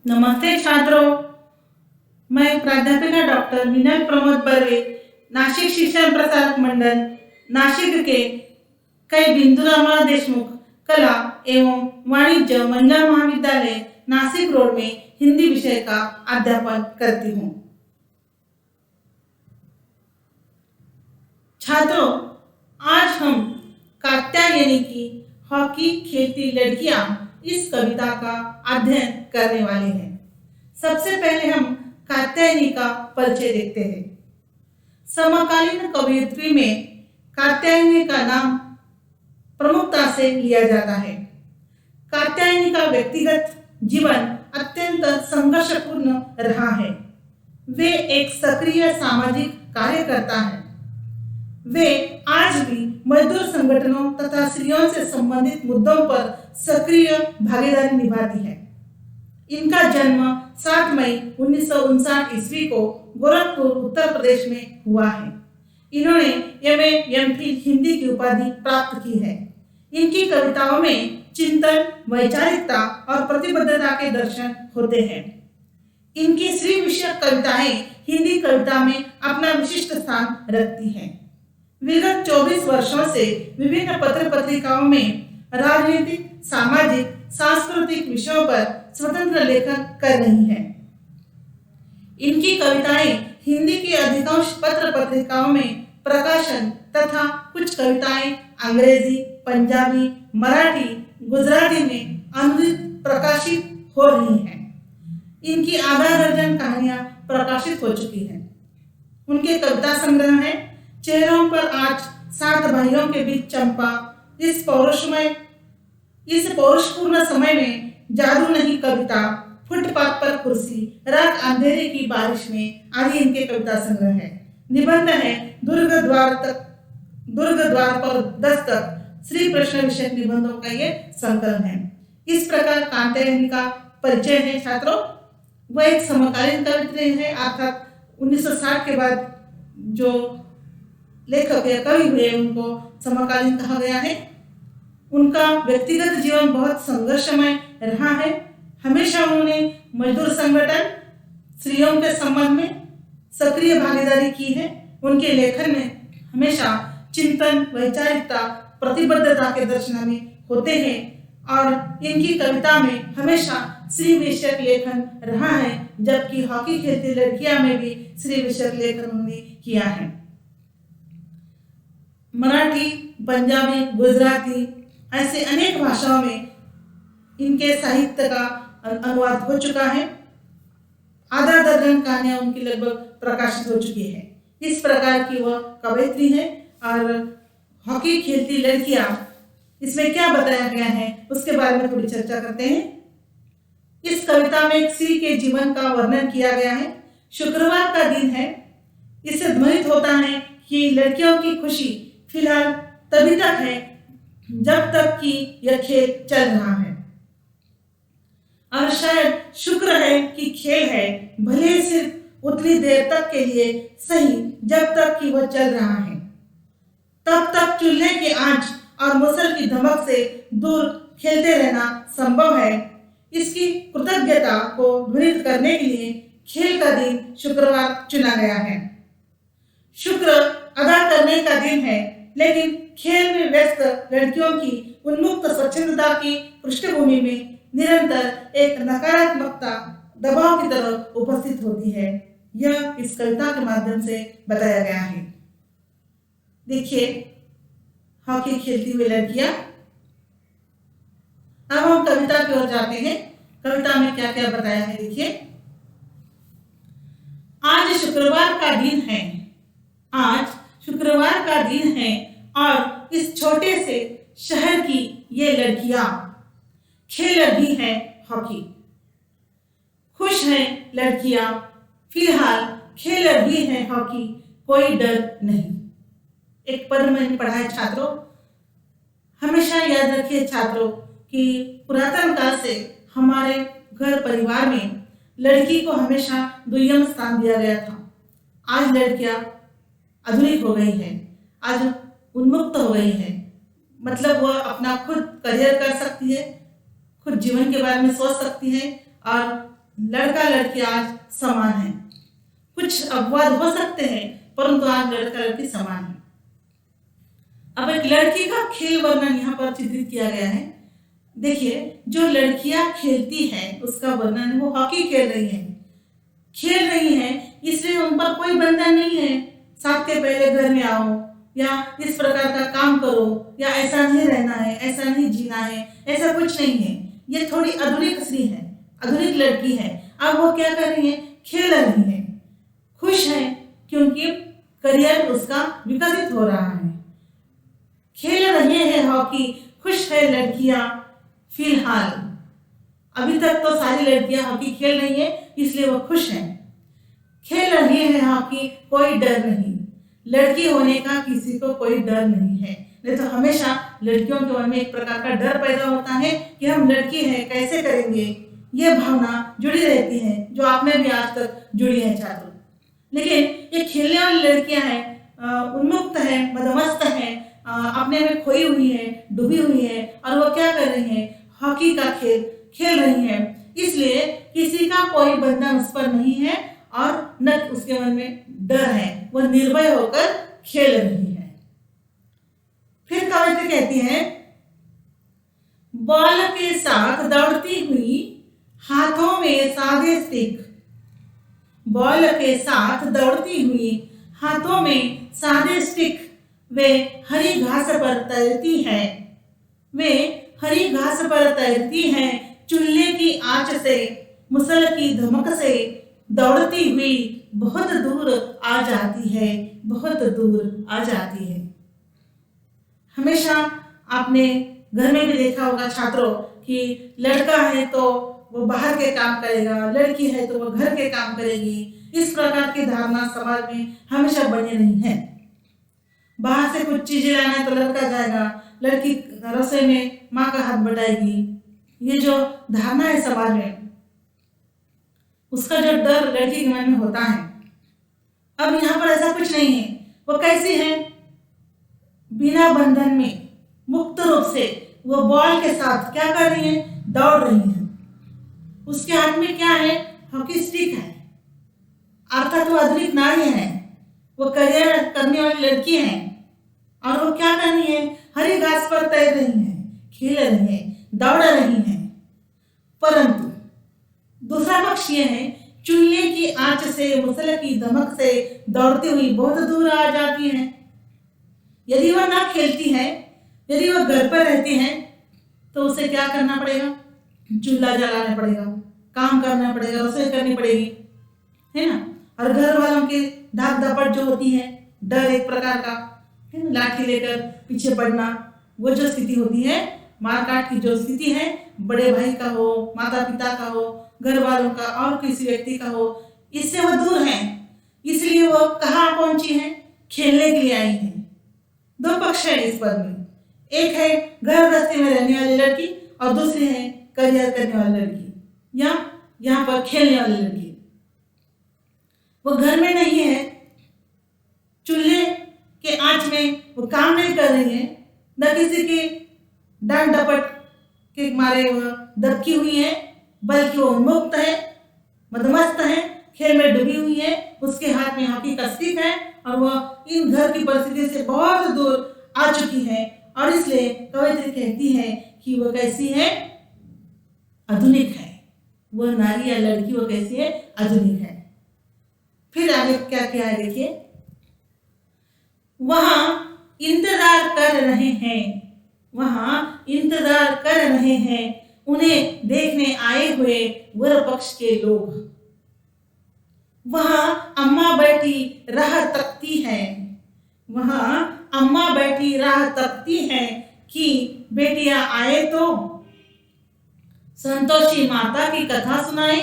नमस्ते छात्रों, मैं प्राध्यापिका डॉक्टर मीनल प्रमोद बर्वे, नाशिक शिक्षण प्रसारक मंडल नाशिक के कई बिंदुराव देशमुख कला एवं वाणिज्य महिला महाविद्यालय नासिक रोड में हिंदी विषय का अध्यापन करती हूँ। छात्रों, आज हम कात्यायनी की हॉकी खेलती लड़कियां इस कविता का अध्ययन करने वाले हैं। सबसे पहले हम कात्यायनी का परिचय देखते हैं। समकालीन कवयित्री में कात्यायनी का नाम प्रमुखता से लिया जाता है। कात्यायनी का व्यक्तिगत जीवन अत्यंत संघर्षपूर्ण रहा है। वे एक सक्रिय सामाजिक कार्यकर्ता हैं। वे आज भी मजदूर संगठनों तथा स्त्रियों से संबंधित मुद्दों पर सक्रिय भागीदारी निभाती है। इनका जन्म 7 मई 1959 ईस्वी को गोरखपुर उत्तर प्रदेश में हुआ है। इन्होंने एमए एमफिल हिंदी की उपाधि प्राप्त की है। इनकी कविताओं में चिंतन, वैचारिकता और प्रतिबद्धता के दर्शन होते हैं। इनकी स्त्री विषयक कविताएं हिंदी कविता में अपना विशिष्ट स्थान रखती हैं। विगत 24 वर्षों से विभिन्न पत्र पत्रिकाओं में राजनीतिक, सामाजिक, सांस्कृतिक विषयों पर स्वतंत्र लेखन कर रही हैं। इनकी कविताएं हिंदी की अधिकांश पत्र पत्रिकाओं में प्रकाशन तथा कुछ कविताएं अंग्रेजी, पंजाबी, मराठी, गुजराती में अनुदित प्रकाशित हो रही हैं। इनकी आधा दर्जन कहानियां प्रकाशित हो चुकी हैं। उनके कविता संग्रह है चेहरों पर आज, 7 भाइयों के बीच चंपा, इस पौरुषपूर्ण समय में जादू नहीं कविता, फुटपाथ पर कुर्सी, रात अंधेरे की बारिश में आदि इनके कविता संग्रह है। निबंध है दुर्ग द्वार पर दस्तक, श्री कृष्ण विषयक निबंधों का ये संकलन है। इस प्रकार कात्यायनी का परिचय है छात्रों। वह एक समकालीन कवित्री है, अर्थात 1960 के बाद जो लेखक या कवि हुए उनको समकालीन कहा गया है। उनका व्यक्तिगत जीवन बहुत संघर्षमय रहा है। हमेशा उन्होंने मजदूर संगठन, स्त्रियों के संबंध में सक्रिय भागीदारी की है। उनके लेखन में हमेशा चिंतन, वैचारिकता, प्रतिबद्धता के दर्शन हमें होते हैं और इनकी कविता में हमेशा स्त्री विषयक लेखन रहा है, जबकि हॉकी खेलती लड़कियां में भी स्त्री विषयक लेखन उन्होंने किया है। मराठी, पंजाबी, गुजराती ऐसे अनेक भाषाओं में इनके साहित्य का अनुवाद हो चुका है। आधा दर्जन कहानियां उनकी लगभग प्रकाशित हो चुकी है। इस प्रकार की वह कवयित्री है। और हॉकी खेलती लड़कियां, इसमें क्या बताया गया है उसके बारे में थोड़ी चर्चा करते हैं। इस कविता में एक स्त्री के जीवन का वर्णन किया गया है। शुक्रवार का दिन है। इससे ध्वनित होता है कि लड़कियों की खुशी फिलहाल तभी तक है जब तक कि यह खेल चल रहा है, और शायद शुक्र है कि खेल है, भले सिर्फ उतनी देर तक के लिए सही जब तक कि वह चल रहा है। तब तक चूल्हे की आंच और मुसल की धमक से दूर खेलते रहना संभव है। इसकी कृतज्ञता को ध्वनित करने के लिए खेल का दिन शुक्रवार चुना गया है। शुक्र अदा करने का दिन है, लेकिन खेल में व्यस्त लड़कियों की उन्मुक्त स्वच्छंदता की पृष्ठभूमि में निरंतर एक नकारात्मकता दबाव की तरह उपस्थित होती है। यह इस कविता के माध्यम से बताया गया है। देखिए, हॉकी खेलती हुई लड़कियां। अब हम कविता की ओर जाते हैं। कविता में क्या क्या बताया है देखिए। आज शुक्रवार का दिन है। आज शुक्रवार का दिन है और इस छोटे से शहर की ये लड़कियां खेल रही हैं हॉकी। खुश हैं लड़कियां, फिलहाल खेल रही हैं हॉकी, कोई डर नहीं। एक पद मैंने पढ़ा है छात्रों। हमेशा याद रखिए छात्रों कि पुरातन काल से हमारे घर परिवार में लड़की को हमेशा दुय्यम स्थान दिया गया था। आज लड़कियां आधुनिक हो गई हैं, आज उन्मुक्त हो गई हैं। मतलब वह अपना खुद करियर कर सकती है, खुद जीवन के बारे में सोच सकती है और लड़का लड़की आज समान है। कुछ अपवाद हो सकते हैं, परंतु आज लड़का लड़की समान है। अब एक लड़की का खेल वर्णन यहाँ पर चित्रित किया गया है। देखिए, जो लड़कियां खेलती हैं उसका वर्णन, वो हॉकी खेल रही हैं, इसलिए उन पर कोई बंधन नहीं है। 7 के पहले घर में आओ, या इस प्रकार का काम करो, या ऐसा नहीं रहना है, ऐसा नहीं जीना है, ऐसा कुछ नहीं है। ये थोड़ी आधुनिक स्त्री है, आधुनिक लड़की है। अब वो क्या कर रही है? खेल रही है, खुश है, क्योंकि करियर उसका विकसित हो रहा है। खेल रही है हॉकी, खुश है लड़कियां फिलहाल। अभी तक तो सारी लड़कियां हॉकी खेल रही है, इसलिए वो खुश हैं। खेल रही है हॉकी, कोई डर नहीं। लड़की होने का किसी को कोई डर नहीं है, नहीं तो हमेशा लड़कियों के मन में एक प्रकार का डर पैदा होता है कि हम लड़की हैं, कैसे करेंगे। ये भावना जुड़ी रहती है, जो आप में भी आज तक जुड़ी है छात्रों। लेकिन ये खेलने वाली लड़कियां हैं, उन्मुक्त है, मदमस्त है, अपने में खोई हुई है, डूबी हुई है, और वो क्या कर रही है? हॉकी का खेल खेल रही है। इसलिए किसी का कोई बंधन उस पर नहीं है और न उसके मन में डर है, वो निर्भय होकर खेल रही है। फिर कविता कहती है, बॉल के साथ दौड़ती हुई, हाथों में सादे स्टिक। बॉल के साथ दौड़ती हुई, हाथों में सादे स्टिक। वे हरी घास पर तैरती है, वे हरी घास पर तैरती है, चूल्हे की आंच से, मुसल की धमक से दौड़ती हुई बहुत दूर आ जाती है, बहुत दूर आ जाती है। हमेशा आपने घर में भी देखा होगा छात्रों कि लड़का है तो वो बाहर के काम करेगा, लड़की है तो वो घर के काम करेगी। इस प्रकार की धारणा समाज में हमेशा बनी रही है। बाहर से कुछ चीजें लाना है तो लड़का जाएगा, लड़की रसोई में माँ का हाथ बटाएगी। ये जो धारणा है समाज में, उसका जो डर लड़की के मन में होता है, अब यहाँ पर ऐसा कुछ नहीं है। वो कैसी है? बिना बंधन में, मुक्त रूप से वो बॉल के साथ क्या कर रही है? दौड़ रही है। उसके हाथ में क्या है? हॉकी स्टिक है, अर्थात वो आधुनिक नारी है, वो करियर करने वाली लड़की है। और वो क्या कर रही है? हरी घास पर तैर रही है, खेल रही है, दौड़ रही है। परंतु दूसरा पक्ष ये है, चूल्हे की आंच से, मुसल की धमक से दौड़ती हुई बहुत दूर आ जाती है। यदि वह ना खेलती है, यदि वह घर पर रहती है, तो उसे क्या करना पड़ेगा? चूल्हा जलाना पड़ेगा, काम करना पड़ेगा, रसोई करनी पड़ेगी, है ना। और घर वालों की धाक धपट जो होती है, डर एक प्रकार का, लाठी लेकर पीछे पड़ना, वो जो स्थिति होती है, मारकाट की जो स्थिति है, बड़े भाई का हो, माता पिता का हो, घर वालों का और किसी व्यक्ति का हो, इससे वो दूर है। इसलिए वो कहाँ पहुंची है? खेलने के लिए आई है। दो पक्ष है इस पद में, एक है घर गृहस्थी में रहने वाली लड़की और दूसरी है करियर करने वाली लड़की, या यहाँ पर खेलने वाली लड़की। वो घर में नहीं है, चूल्हे के आंच में वो काम नहीं कर रही है, न किसी की डांट डपट के मारे वह दबकी हुई है, बल्कि वो उन्मुक्त है, मदमस्त है, खेल में डूबी हुई है। उसके हाथ में हॉकी का स्टिक है और वह इन घर की परिस्थिति से बहुत दूर आ चुकी है। और इसलिए कवित्री कहती है कि वो कैसी है? आधुनिक है। वह नारी या लड़की वो कैसी है? आधुनिक है। फिर आगे क्या क्या है देखिए, वहां इंतजार कर रहे हैं, वहां इंतजार कर रहे हैं उन्हें देखने आए हुए वर पक्ष के लोग। वहां अम्मा बैठी राह तकती है, वहां अम्मा बैठी राह तकती है कि बेटियां आए तो संतोषी माता की कथा सुनाए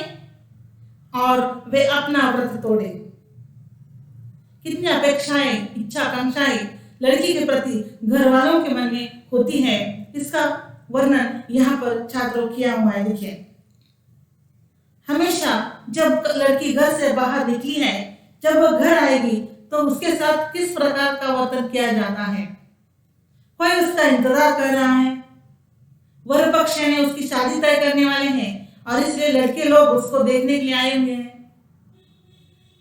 और वे अपना व्रत तोड़े। कितनी अपेक्षाएं, इच्छा, आकांक्षाएं लड़की के प्रति घर वालों के मन में होती है, इसका वर्णन यहाँ पर छात्रों किया हुआ है। देखिए, हमेशा जब लड़की घर से बाहर निकली है, जब वह घर आएगी तो उसके साथ किस प्रकार का वर्तन किया जाता है? कोई उसका इंतजार कर रहा है, वर पक्ष ने उसकी शादी तय करने वाले हैं और इसलिए लड़के लोग उसको देखने के लिए आए हुए हैं।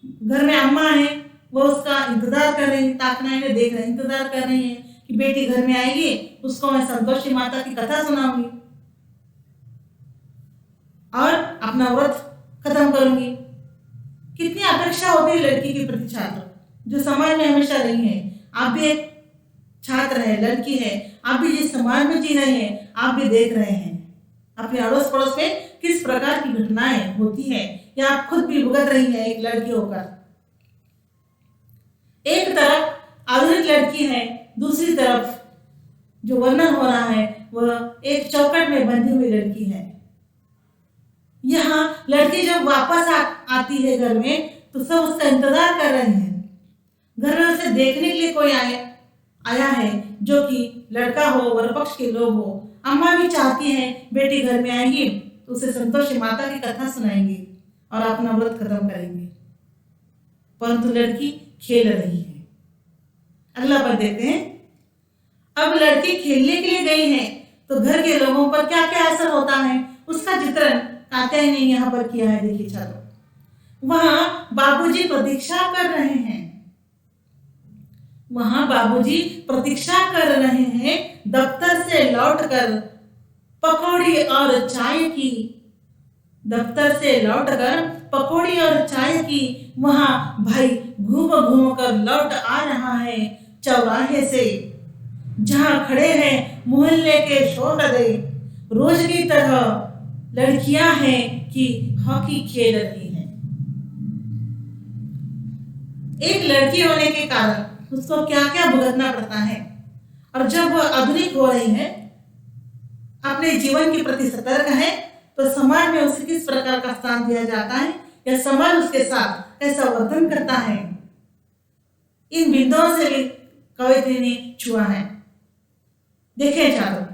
घर में अम्मा है, वो उसका इंतजार कर रही है, ताकनाई में देख रहे हैं, इंतजार कर रही है कि बेटी घर में आएगी, उसको मैं संतोषी माता की कथा सुनाऊंगी और अपना व्रत खत्म करूंगी। कितनी अपेक्षा होती है लड़की के प्रति छात्र, जो समाज में हमेशा रही है। आप भी एक छात्र है, लड़की है, आप भी जिस समाज में जी रहे हैं, आप भी देख रहे हैं अपने अड़ोस पड़ोस में किस प्रकार की घटनाएं होती है, या आप खुद भी भुगत रही है एक लड़की होकर। एक तरफ आधुनिक लड़की है, दूसरी तरफ जो वर्णन हो रहा है वह एक चौकट में बंधी हुई लड़की है। यहाँ लड़की जब वापस आती है घर में, तो सब उसका इंतजार कर रहे हैं। घर में उसे देखने के लिए कोई आया है, जो कि लड़का हो, वर पक्ष के लोग हो। अम्मा भी चाहती हैं बेटी घर में आएगी तो उसे संतोषी माता की कथा सुनाएंगे और अपना व्रत खत्म करेंगे, परंतु लड़की खेल रही है। अगला पद देखते हैं। अब लड़की खेलने के लिए गई है तो घर के लोगों पर क्या क्या असर होता है, उसका चित्रण कात्यायनी ने यहाँ पर किया है। देखिए छात्रों, वहां बाबूजी प्रतीक्षा कर रहे हैं, वहां बाबूजी प्रतीक्षा कर रहे हैं दफ्तर से लौटकर पकौड़ी और चाय की। दफ्तर से लौटकर पकौड़ी और चाय की वहां भाई घूम घूम कर लौट आ रहा है चौराहे से, जहां खड़े हैं मोहल्ले के शोहरे। रोज की तरह लड़कियां हैं कि हॉकी खेल रही हैं। एक लड़की होने के कारण उसको क्या क्या भुगतना पड़ता है, और जब वह आधुनिक हो रही है, अपने जीवन के प्रति सतर्क है, तो समाज में उसे किस प्रकार का स्थान दिया जाता है या समाज उसके साथ कैसा वर्तन करता है, इन बिंदुओं से भी कवित्री ने छुआ है। देखिए छात्रों,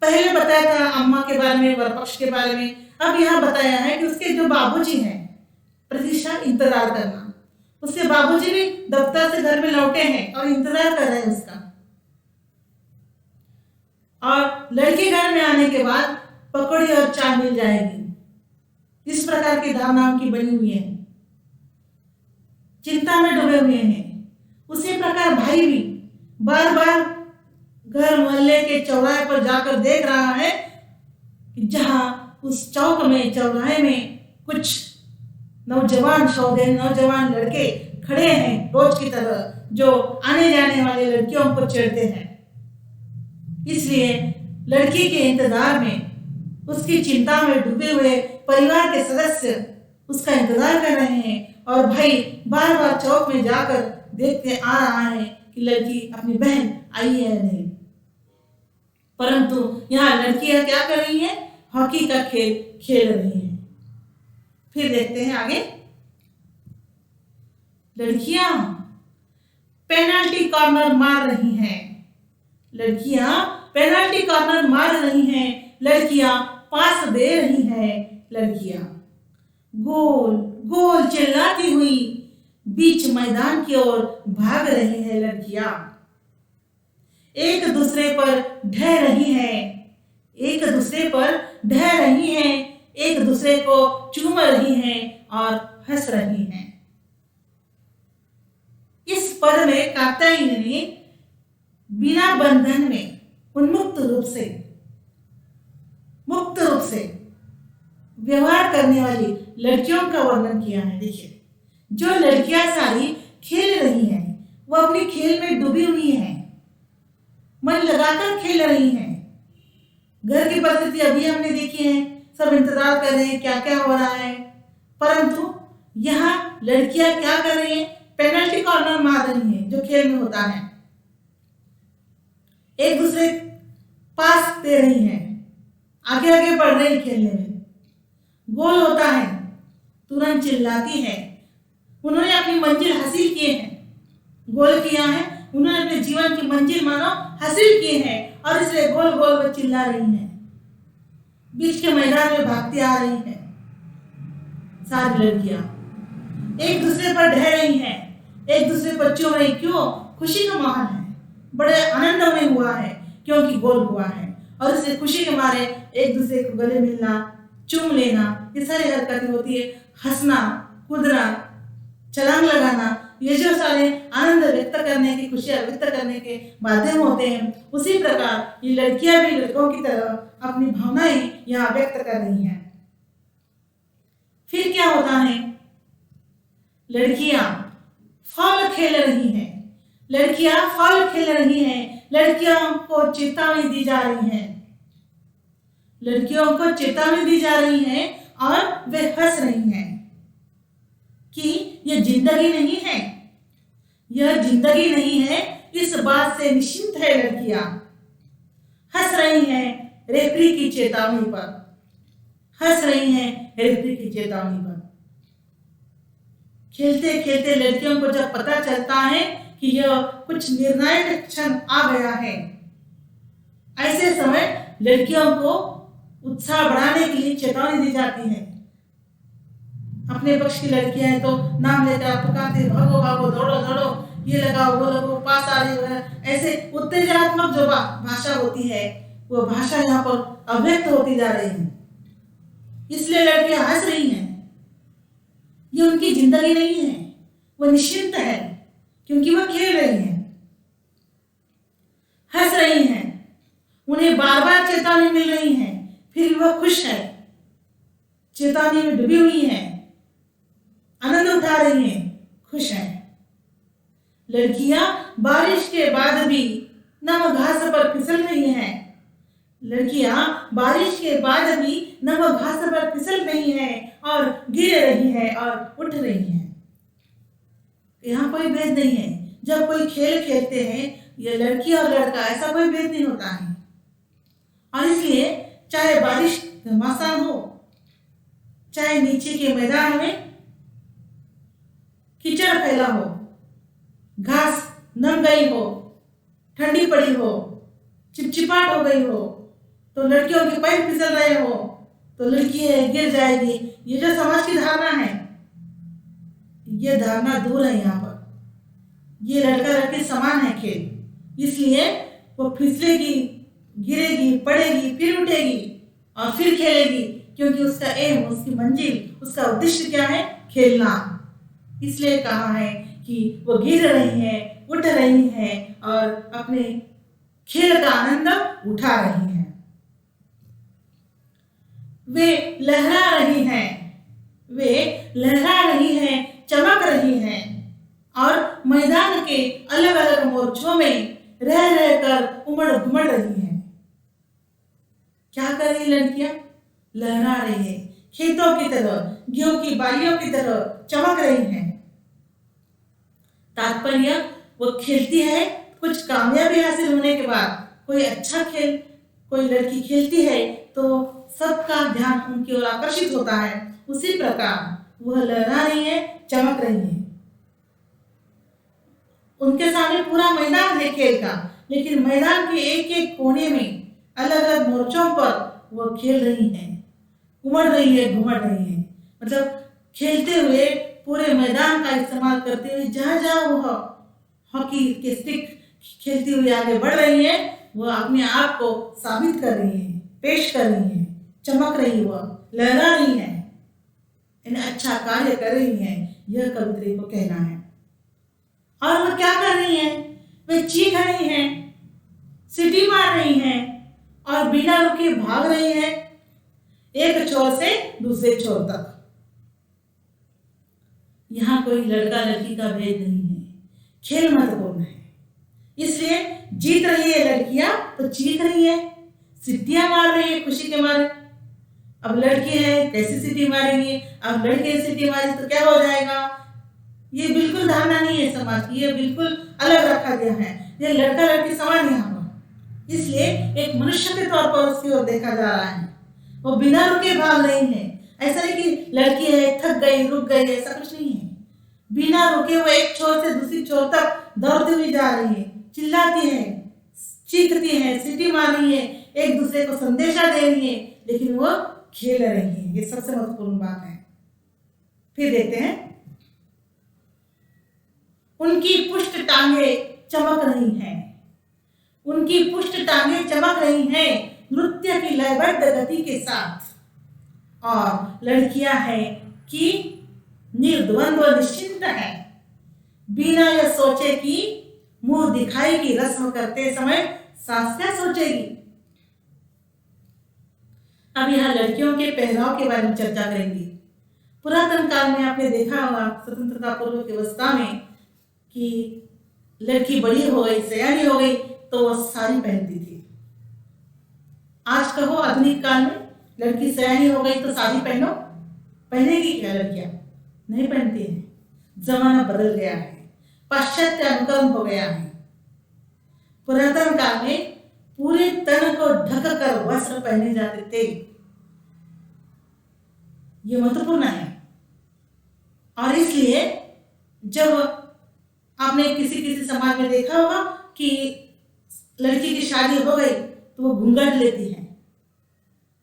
पहले बताया था अम्मा के बारे में, वरपक्ष के बारे में, अब यहाँ बताया है कि उसके जो बाबूजी हैं, प्रतीक्षा इंतजार करना। उसके बाबूजी भी दफ्तर से घर में लौटे हैं और इंतजार कर रहे हैं उसका, और लड़के घर में आने के बाद पकौड़ी और चाय मिल जाएगी। इस प्रकार की धारणा उनकी बनी हुई है, चिंता में डूबे हुए हैं। उसी प्रकार भाई भी बार बार घर मोहल्ले के चौराहे पर जाकर देख रहा है कि जहां उस चौक में, चौराहे में कुछ नौजवान सौदे, नौजवान लड़के खड़े हैं रोज की तरह, जो आने जाने वाली लड़कियों को छेड़ते हैं। इसलिए लड़की के इंतजार में, उसकी चिंता में डूबे हुए परिवार के सदस्य उसका इंतजार कर रहे हैं, और भाई बार बार चौक में जाकर देखते आ रहा है कि लड़की अपनी बहन आई है या नहीं। परंतु यहाँ लड़कियां क्या कर रही हैं? हॉकी का खेल खेल रही हैं। फिर देखते हैं आगे। लड़कियां पेनल्टी कॉर्नर मार रही हैं, लड़कियां पेनल्टी कॉर्नर मार रही हैं, लड़कियां पास दे रही हैं, लड़कियां गोल गोल चिल्लाती हुई बीच मैदान की ओर भाग रही हैं। लड़कियां एक दूसरे पर ढह रही हैं, एक दूसरे पर ढह रही हैं, एक दूसरे को चूम रही हैं और हंस रही हैं। इस पद में कात्यायनी ने बिना बंधन में उन्मुक्त रूप से, मुक्त रूप से व्यवहार करने वाली लड़कियों का वर्णन किया है। देखिए, जो लड़कियां सारी खेल रही हैं, वो अपने खेल में डूबी हुई हैं, मन लगाकर खेल रही हैं। घर की परिस्थिति अभी हमने देखी है, सब इंतजार कर रहे हैं क्या क्या हो रहा है, परंतु यहाँ लड़कियां क्या कर रही हैं? पेनल्टी कॉर्नर मार रही हैं, जो खेल में होता है। एक दूसरे पास दे रही हैं, आगे आगे बढ़ रही है खेलने में। गोल होता है, तुरंत चिल्लाती है। उन्होंने अपनी मंजिल हासिल की है, गोल किया है, उन्होंने अपने जीवन की मंजिल मानो हासिल की है, और इसलिए गोल गोल में चिल्ला रही हैं, बीच के मैदान में भागती आ रही हैं। सारी लड़कियां एक दूसरे पर ढह रही हैं, एक दूसरे पर चूम रही। क्यों? खुशी का माहौल है, बड़े आनंद में हुआ है, क्योंकि गोल हुआ है, और इसलिए खुशी के मारे एक दूसरे को गले मिलना, चूम लेना, ये सारी हरकतें होती है। हंसना, कूदना, छलांग लगाना, ये जो सारे आनंद व्यक्त करने की, खुशियां व्यक्त करने के माध्यम होते हैं, उसी प्रकार ये लड़कियां भी लड़कों की तरह अपनी भावनाएं यहाँ व्यक्त कर रही हैं। फिर क्या होता है, लड़कियां फॉल खेल रही हैं, लड़कियां फॉल खेल रही हैं, लड़कियों को चेतावनी दी जा रही है, लड़कियों को चेतावनी दी जा रही है और वे हंस रही हैं कि यह जिंदगी नहीं है, यह जिंदगी नहीं है, इस बात से निश्चिंत है। लड़कियां हंस रही हैं रेफरी की चेतावनी पर, हंस रही हैं रेफरी की चेतावनी पर। खेलते खेलते लड़कियों को जब पता चलता है कि यह कुछ निर्णायक क्षण आ गया है, ऐसे समय लड़कियों को उत्साह बढ़ाने के लिए चेतावनी दी जाती है। अपने पक्ष की लड़कियां हैं तो नाम लेकर पुकारते, भागो भागो, दौड़ो दौड़ो, ये लगाओ वो लगाओ, पास आ रही है, ऐसे उत्तेजनात्मक जो भाषा होती है वो भाषा यहाँ पर अव्यक्त होती जा रही है। इसलिए लड़कियां हंस रही हैं। ये उनकी जिंदगी नहीं है, वो निश्चिंत है क्योंकि वो खेल रही हैं, हंस रही हैं। उन्हें बार बार चेतावनी मिल रही है, फिर भी वह खुश है, चेतावनी में डूबी हुई है, आनंद उठा रही हैं, खुश हैं। लड़कियां बारिश के बाद भी नम घास पर फिसल रही हैं, लड़कियां बारिश के बाद भी नम घास पर फिसल रही हैं और गिर रही है और उठ रही है। यहाँ कोई भेद नहीं है। जब कोई खेल खेलते हैं, ये लड़की और लड़का, ऐसा कोई भेद नहीं होता है। और इसलिए चाहे बारिश घमासान हो, चाहे नीचे के मैदान में कीचड़ फैला हो, घास नम गई हो, ठंडी पड़ी हो, चिपचिपाहट हो गई हो, तो लड़कियों के पैर फिसल रहे हो तो लड़की है गिर जाएगी, ये जो समाज की धारणा है, ये धारणा दूर है। यहाँ पर ये लड़का लड़की समान है खेल, इसलिए वो फिसलेगी, गिरेगी, पड़ेगी, फिर उठेगी और फिर खेलेगी, क्योंकि उसका एम, उसकी मंजिल, उसका उद्देश्य क्या है, खेलना। इसलिए कहा है कि वो गिर रही है, उठ रही है और अपने खेल का आनंद उठा रही है। वे लहरा रही हैं, वे लहरा रही हैं, चमक रही हैं और मैदान के अलग अलग मोर्चों में रह रहकर उमड़ घुमड़ रही हैं। क्या कर रही लड़कियां? लहरा रही है, खेतों की तरह, गेहूं की बालियों की तरह चमक रही हैं। तात्पर्य, वो खेलती है, कुछ कामयाबी हासिल होने के बाद कोई अच्छा खेल कोई लड़की खेलती है तो सबका ध्यान उनकी ओर आकर्षित होता है। उसी प्रकार वह लहरा रही है, चमक रही है। उनके सामने पूरा मैदान है खेल का, लेकिन मैदान के एक एक कोने में अलग अलग मोर्चों पर वह खेल रही है, उमड़ रही है, घुमड़ रही है। मतलब खेलते हुए पूरे मैदान का इस्तेमाल करते हुए जहाँ जहाँ वह हॉकी के स्टिक खेलती हुई आगे बढ़ रही है, वह अपने आप को साबित कर रही है, पेश कर रही है, चमक रही, वह लहरा रही है, अच्छा कार्य कर रही है, यह कवित्री को कहना है। और वह क्या कर रही है? वे चीख रही हैं, सीटी मार रही हैं और बिना रुके भाग रही हैं एक छोर से दूसरे छोर तक। यहाँ कोई लड़का लड़की का भेद नहीं है, खेल महत्वपूर्ण है। इसलिए जीत रही है लड़कियां तो चीख रही है, सीटियां मार रही है खुशी के मारे। अब लड़की है, कैसी सीटी मारेंगे? अब लड़के सीटी मारी तो क्या हो जाएगा? ये बिल्कुल धारणा नहीं है समाज की, ये बिल्कुल अलग रखा गया है। ये लड़का लड़की समान यहाँ पर, इसलिए एक मनुष्य के तौर पर उसकी ओर देखा जा रहा है। वो बिना रुके भाग रही है। ऐसा नहीं कि लड़की है, थक गई, रुक गई, ऐसा कुछ नहीं है। बिना रुके वो एक छोर से दूसरी छोर तक दौड़ती हुई जा रही है, चिल्लाती है, चीखती है, सीटी मार रही है, एक दूसरे को संदेशा दे रही है, लेकिन वो खेल रही है। ये सबसे महत्वपूर्ण बात है। फिर देखते हैं, उनकी पुष्ट टांगे चमक रही हैं, उनकी पुष्ट टांगे चमक रही हैं नृत्य की लयबद्ध गति के साथ, और लड़कियां हैं कि निर्द्वंद्व निश्चिंत है, बिना यह सोचे कि मुंह दिखाई की रस्म करते समय सास क्या सोचेगी। अब यहाँ लड़कियों के पहनाव के बारे में चर्चा करेंगे। पुरातन काल में आपने देखा होगा, स्वतंत्रता पूर्व की अवस्था में, कि लड़की बड़ी हो गई, सयानी हो गई तो वह साड़ी पहनती थी। आज कहो आधुनिक काल में लड़की सयानी हो गई तो साड़ी पहनो, पहनेगी क्या लड़कियां? नहीं पहनती हैं। जमाना बदल गया है, पाश्चात्य अनुकरण हो गया है। पुरातन काल में पूरे तन को ढककर वस्त्र पहने जाते थे। ये महत्वपूर्ण है। और इसलिए जब आपने किसी किसी समाज में देखा होगा कि लड़की की शादी हो गई तो वो घूंघट लेती है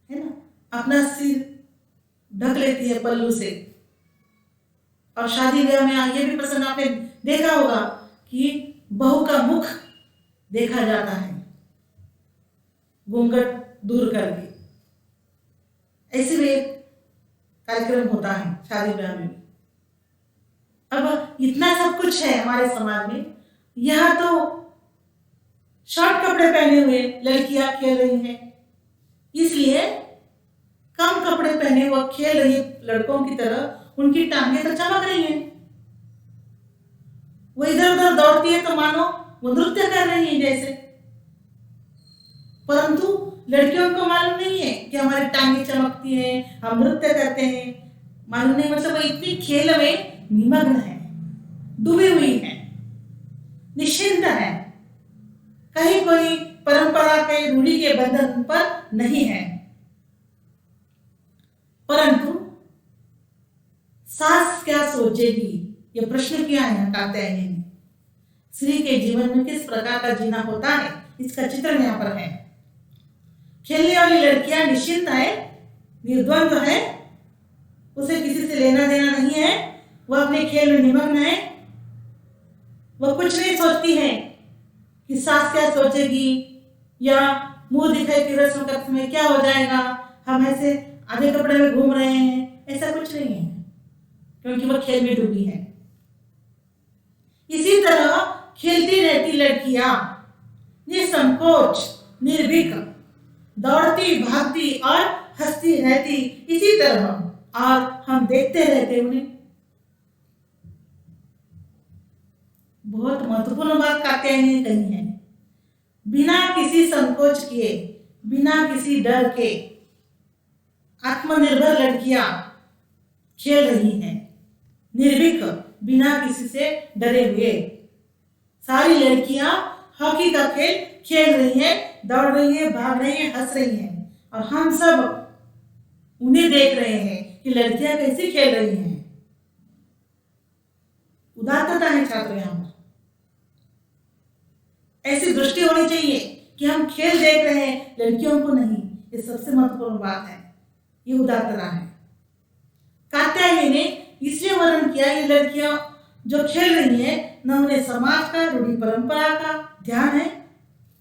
ना, अपना सिर ढक लेती है पल्लू से। और शादी ब्याह में ये भी प्रसंग आपने देखा होगा कि बहू का मुख देखा जाता है घूंघट दूर करके। ऐसे भी एक कार्यक्रम होता है शादी ब्याह में। अब इतना सब कुछ है हमारे समाज में, यहाँ तो शॉर्ट कपड़े पहने हुए लड़कियां खेल रही हैं, इसलिए कम कपड़े पहने वो खेल रही लड़कों की तरह उनकी टांगे तो चमक रही हैं। वो इधर उधर दौड़ती है तो मानो वो नृत्य कर रही है जैसे। परंतु लड़कियों को मालूम नहीं है कि हमारी टांगे चमकती हैं, हम नृत्य करते हैं। मालूम नहीं, मतलब वो इतनी खेल में निमग्न है, डूबी हुई है, निश्चिंत है, कहीं कोई परंपरा के रूढ़ी के बंधन पर नहीं है। परंतु सास क्या सोचेगी, ये प्रश्न किया है कात्यायनी ने। स्त्री के जीवन में किस प्रकार का जीना होता है, इसका चित्रण यहाँ पर है। खेलने वाली लड़कियां निश्चिंत है, निर्द्वंद्व है, उसे किसी से लेना देना नहीं है, वह अपने खेल में निमग्न है। वह कुछ नहीं सोचती है कि सास क्या सोचेगी या मुंह दिखाई की रस्म करते समय क्या हो जाएगा, हम ऐसे आधे कपड़े में घूम रहे हैं, ऐसा कुछ नहीं है, क्योंकि वह खेल में डूबी है। इसी तरह खेलती रहती लड़कियां निसंकोच, निर्भीक, दौड़ती भागती और हंसती रहती इसी तरह, और हम देखते रहते उन्हें। बहुत महत्वपूर्ण बात कात्यायनी ने कही है। बिना किसी संकोच किए, बिना किसी डर के आत्मनिर्भर लड़कियां खेल रही हैं, निर्भीक, बिना किसी से डरे हुए। सारी लड़कियां हॉकी का खेल खेल रही हैं, दौड़ रही हैं, भाग रही हैं, हंस रही हैं, और हम सब उन्हें देख रहे हैं कि लड़कियां कैसे खेल रही हैं। उदारता है छात्र यहाँ पर। ऐसी दृष्टि होनी चाहिए कि हम खेल देख रहे हैं, लड़कियों को नहीं। ये सबसे महत्वपूर्ण बात है, ये उदारता है। कात्यायनी ने इसलिए वर्णन किया, ये लड़कियां जो खेल रही हैं, न उन्हें समाज का, रूढ़ी परंपरा का ध्यान है,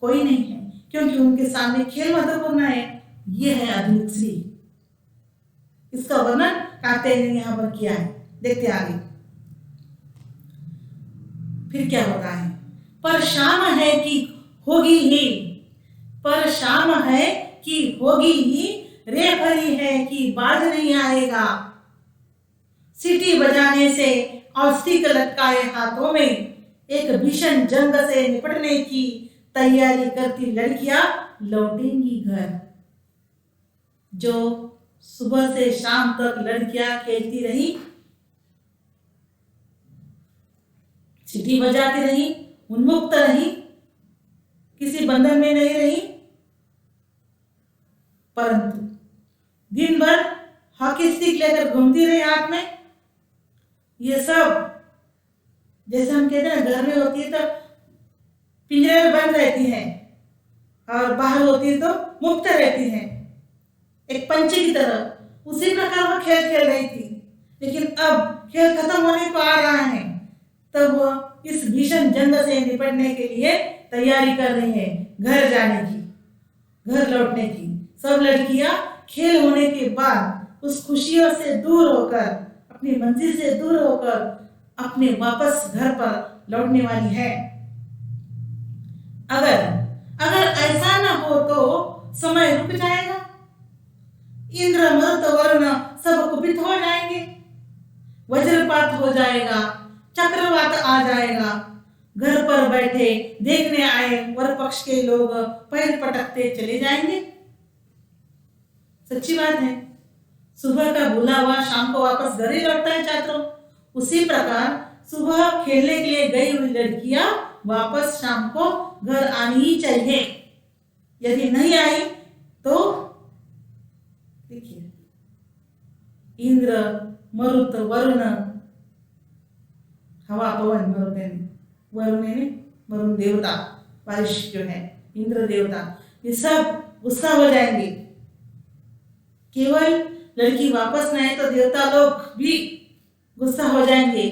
कोई नहीं है, क्योंकि उनके सामने खेल महत्वपूर्ण है। ये है आधुनिक स्त्री। इसका वर्णन कात्यायनी ने यहाँ पर किया है। देखते आगे फिर क्या होता है। पर शाम है कि होगी ही, पर शाम है कि होगी ही, रे भरी है कि बाज नहीं आएगा। सीटी बजाने से और स्टिक लटकाए हाथों में एक भीषण जंग से निपटने की तैयारी करती लड़कियां लौटेंगी घर। जो सुबह से शाम तक लड़कियां खेलती रही, सीटी बजाती रही, उन्मुक्त रही, किसी बंधन में नहीं रही, परंतु दिन भर हॉकी स्टिक लेकर घूमती रही हाथ में। ये सब जैसे हम कहते हैं घर में होती है तो पिंजरे में बंद रहती है, और बाहर होती है तो मुक्त रहती है, एक पंछी की तरह। उसी प्रकार वो खेल खेल रही थी, लेकिन अब खेल खत्म होने को आ रहा है, तब वो इस भीषण जंग से निपटने के लिए तैयारी कर रही है घर जाने की। घर लौटने की। सब लड़कियां खेल होने के बाद उस खुशियों से दूर होकर, अपनी मंजिल से दूर होकर अपने वापस घर पर लौटने वाली है। अगर अगर ऐसा न हो तो समय रुक जाएगा, इंद्र मरुत वरुण सब कुपित हो जाएंगे, वज्रपात हो जाएगा, चक्रवात आ जाएगा, घर पर बैठे देखने आए वर पक्ष के लोग पैर पटकते चले जाएंगे। सच्ची बात है, सुबह का भूला हुआ शाम को वापस घर ही लौटता है छात्रों। उसी प्रकार सुबह खेलने के लिए गई हुई लड़कियां वापस शाम को घर आनी ही चाहिए। यदि नहीं आई तो देखिए, इंद्र मरुत वरुण, हवा पवन, वरुण देवता, बारिश जो है, इंद्र देवता, ये सब गुस्सा हो जाएंगे। केवल लड़की वापस न आए तो देवता लोग भी गुस्सा हो जाएंगे,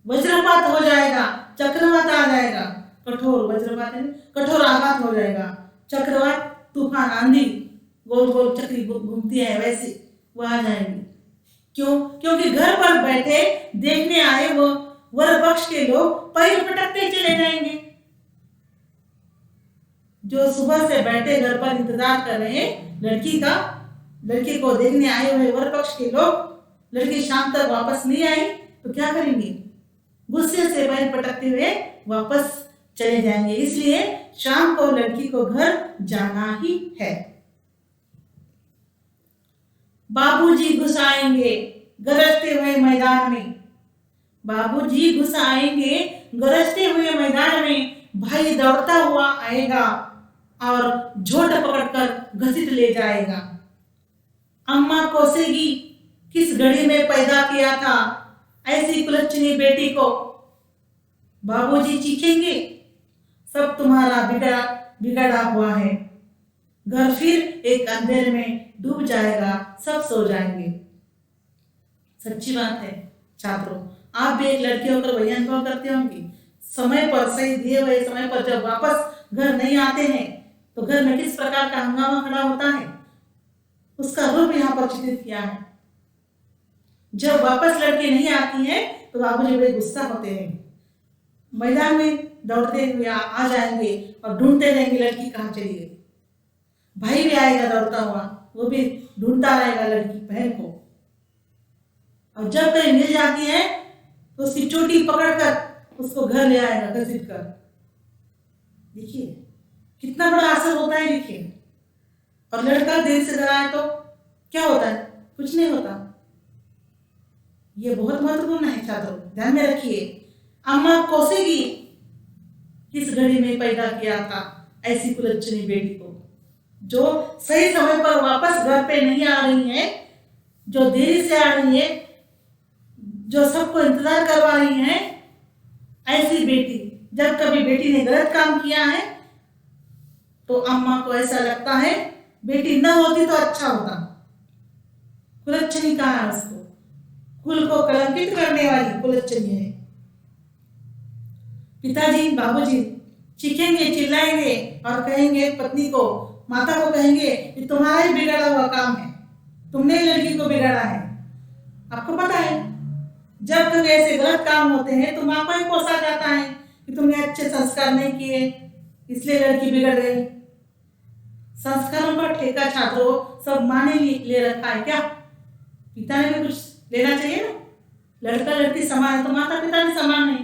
वज्रपात हो जाएगा, चक्रवात आ जाएगा, कठोर वज्रपात है, कठोर आघात हो जाएगा, चक्रवात तूफान आंधी गोल गोल चक्री घूमती है वैसे वो आ जाएंगी। क्यों? क्योंकि घर पर बैठे देखने आए वो वर पक्ष के लोग पैर पटकते चले जाएंगे। जो सुबह से बैठे घर पर इंतजार कर रहे हैं लड़की को देखने आए हुए वर पक्ष के लोग, लड़की शाम तक वापस नहीं आई तो क्या करेंगे? गुस्से से पैर पटकते हुए वापस चले जाएंगे। इसलिए शाम को लड़की को घर जाना ही है। बाबूजी घुस आएंगे गरजते हुए मैदान में, बाबूजी घुस आएंगे गरजते हुए मैदान में, भाई दौड़ता हुआ आएगा और झोट पकड़कर घसीट ले जाएगा। अम्मा कोसेगी किस घड़ी में पैदा किया था ऐसी कुलच्छनी बेटी को, बाबूजी चीखेंगे सब तुम्हारा बिगड़ा हुआ है। घर फिर एक अंधेरे में डूब जाएगा, सब सो जाएंगे। सच्ची बात है छात्रों, आप भी एक लड़की होकर वही अनुभव करते होंगे। समय पर, सही दिए हुए समय पर जब वापस घर नहीं आते हैं तो घर में किस प्रकार का हंगामा खड़ा होता है, उसका रूप यहाँ पर चित्रित किया है। जब वापस लड़की नहीं आती है तो बाबूजी बड़े गुस्सा होते हैं, मैदान में दौड़ते हुए आ जाएंगे और ढूंढते रहेंगे लड़की कहाँ चली गई। भाई भी आएगा दौड़ता हुआ, वो भी ढूंढता रहेगा लड़की बहन को, और जब कहीं मिल जाती है तो उसकी चोटी पकड़कर उसको घर ले आएगा घसीट कर। देखिए कितना बड़ा असर होता है। देखिए, और लड़का देर से घर आए तो क्या होता है? कुछ नहीं होता। ये बहुत महत्वपूर्ण है छात्रों, ध्यान में रखिए। अम्मा कोसेगी किस घड़ी में पैदा किया था ऐसी कुलच्छनी बेटी को, जो सही समय पर वापस घर पे नहीं आ रही है, जो देरी से आ रही है, जो सबको इंतजार करवा रही है, ऐसी बेटी। जब कभी बेटी ने गलत काम किया है तो अम्मा को ऐसा लगता है बेटी न होती तो अच्छा होता। कुलच्छनी कहा है उसको, कुल को कलंकित करने वाली कुलच्छनी है। पिताजी बाबूजी चीखेंगे, चिल्लाएंगे और कहेंगे पत्नी को, माता को कहेंगे कि तुम्हारा ही बिगड़ा हुआ काम है, तुमने ही लड़की को बिगाड़ा है। आपको पता है जब कभी ऐसे गलत काम होते हैं तो माँ को ही कोसा जाता है कि तुमने अच्छे संस्कार नहीं किए इसलिए लड़की बिगड़ गई। संस्कारों का ठेका छात्रों सब माँ ने ले रखा है क्या? पिता ने भी कुछ लेना चाहिए ना। लड़का लड़की समान है तो माता पिता भी समान है,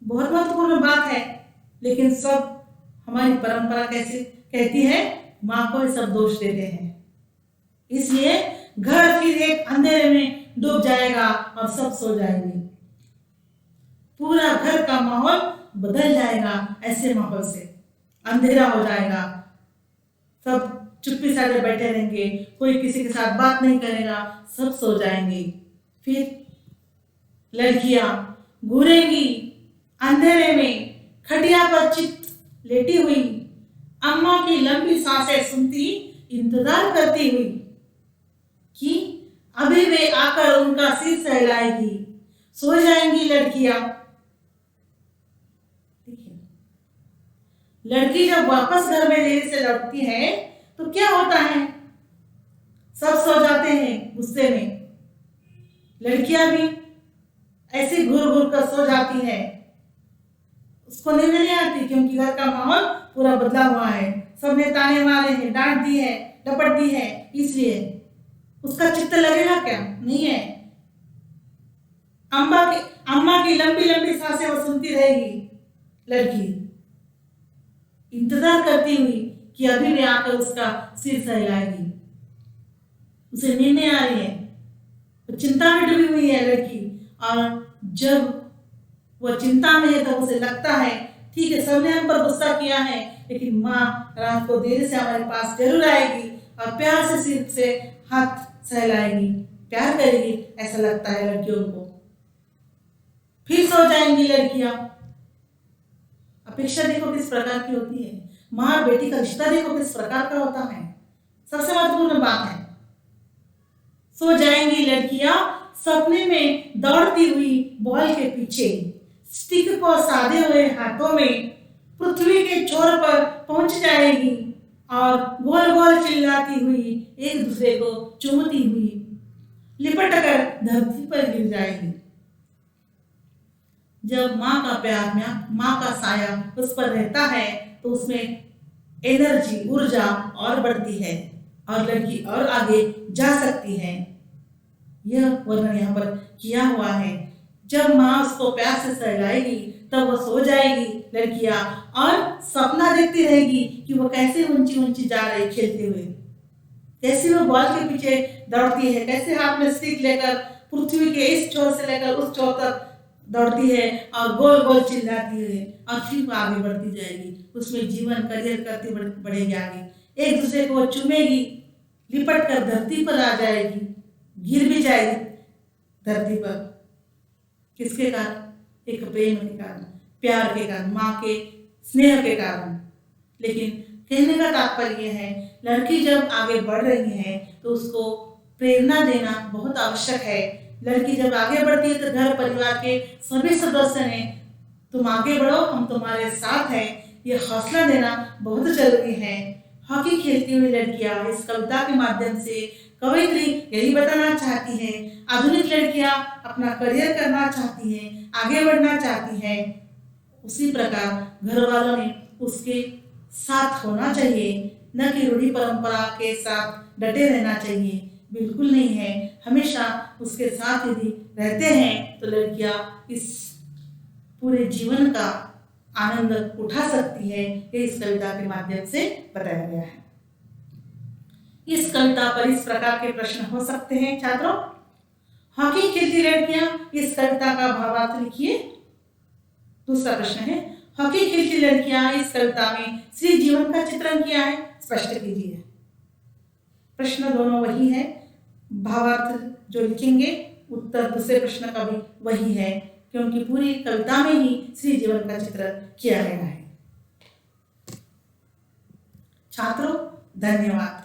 बहुत महत्वपूर्ण बात है। लेकिन सब हमारी परंपरा कैसे कहती है, माँ को सब दोष देते हैं। इसलिए घर फिर एक अंधेरे में डूब जाएगा और सब सो जाएंगे। पूरा घर का माहौल बदल जाएगा, ऐसे माहौल से अंधेरा हो जाएगा, सब चुप्पी सारे बैठे रहेंगे, कोई किसी के साथ बात नहीं करेगा, सब सो जाएंगे। फिर लड़कियां घूरेंगी अंधेरे में, खटिया पर चित लेटी हुई, अम्मा की लंबी सांसें सुनती, इंतजार करती हुई कि अभी वे आकर उनका सिर सहलाएगी। सो जाएंगी लड़कियां। देखिए लड़की जब वापस घर में देरी से लौटती है तो क्या होता है? सब सो जाते हैं गुस्से में। लड़कियां भी ऐसे घूर घूर कर सो जाती है। उसको नींद नहीं आती क्योंकि घर का माहौल पूरा बदला हुआ है। सबने ताने मारे हैं, डांट दी है, डपट दी है, इसलिए उसका चित्त लगेगा क्या? नहीं है। अम्मा की लंबी लंबी सांसें वो सुनती रहेगी। लड़की इंतजार करती हुई कि अभी भी आकर उसका सिर सहलाएगी। उसे नींद नहीं आ रही है, वो चिंता में डूबी हुई है लड़की। और जब वह चिंता में है तो उसे लगता है ठीक है, सबने हम पर गुस्सा किया है, लेकिन माँ रात को देर से हमारे पास जरूर आएगी और प्यार से सिर से हाथ सहलाएगी, प्यार करेगी, ऐसा लगता है लड़कियों को। फिर सो जाएंगी लड़कियां। अपेक्षा देखो किस प्रकार की होती है। माँ और बेटी का रिश्ता देखो किस प्रकार का होता है। सबसे महत्वपूर्ण बात है, सो जाएंगी लड़कियां सपने में दौड़ती हुई बॉल के पीछे, स्टिक को साधे हुए हाथों में पृथ्वी के छोर पर पहुंच जाएगी और गोल गोल चिल्लाती हुई एक दूसरे को चूमती हुई लिपट कर धरती पर गिर जाएगी। जब माँ का प्यार, माँ का साया उस पर रहता है तो उसमें एनर्जी, ऊर्जा और बढ़ती है और लड़की और आगे जा सकती है। यह वर्णन यहाँ पर किया हुआ है। जब माँ उसको प्यार से सहलाएगी तब वो सो जाएगी लड़कियां और सपना देखती रहेगी कि वो कैसे ऊंची ऊंची जा रही खेलते हुए, कैसे वो बॉल के पीछे दौड़ती है, कैसे हाथ में स्टिक लेकर पृथ्वी के इस छोर से लेकर उस छोर तक दौड़ती है और गोल गोल चिल्लाती है और फिर वो आगे बढ़ती जाएगी। उसमें जीवन, करियर करती बढ़ेगी आगे। एक दूसरे को चूमेगी, लिपट कर धरती पर आ जाएगी, गिर भी जाएगी धरती पर। किसके कारण? एक प्रेम के कारण, प्यार के कारण, माँ के स्नेह के कारण। लेकिन कहने का तात्पर्य है, लड़की जब आगे बढ़ रही है तो उसको प्रेरणा देना बहुत आवश्यक है। लड़की जब आगे बढ़ती है तो घर परिवार के सभी सदस्य ने तुम आगे बढ़ो, हम तुम्हारे साथ हैं, ये हौसला देना बहुत जरूरी है। हॉकी खेलती हुई लड़कियां इस कविता के माध्यम से कवयित्री यही बताना चाहती है, आधुनिक लड़कियां अपना करियर करना चाहती हैं, आगे बढ़ना चाहती हैं। उसी प्रकार घर वालों ने उसके साथ होना चाहिए, न कि रूढ़ी परंपरा के साथ डटे रहना चाहिए। बिल्कुल नहीं है। हमेशा उसके साथ यदि रहते हैं तो लड़कियां इस पूरे जीवन का आनंद उठा सकती है। ये इस कविता के माध्यम से बताया गया है। इस कविता पर इस प्रकार के प्रश्न हो सकते हैं छात्रों। हॉकी खेलती लड़कियां, इस कविता का भावार्थ लिखिए। दूसरा प्रश्न है, हॉकी खेलती लड़कियां, इस कविता में श्री जीवन का चित्रण किया है, स्पष्ट कीजिए। प्रश्न दोनों वही है, भावार्थ जो लिखेंगे उत्तर दूसरे प्रश्न का भी वही है, क्योंकि पूरी कविता में ही श्री जीवन का चित्रण किया गया है। छात्रों, धन्यवाद।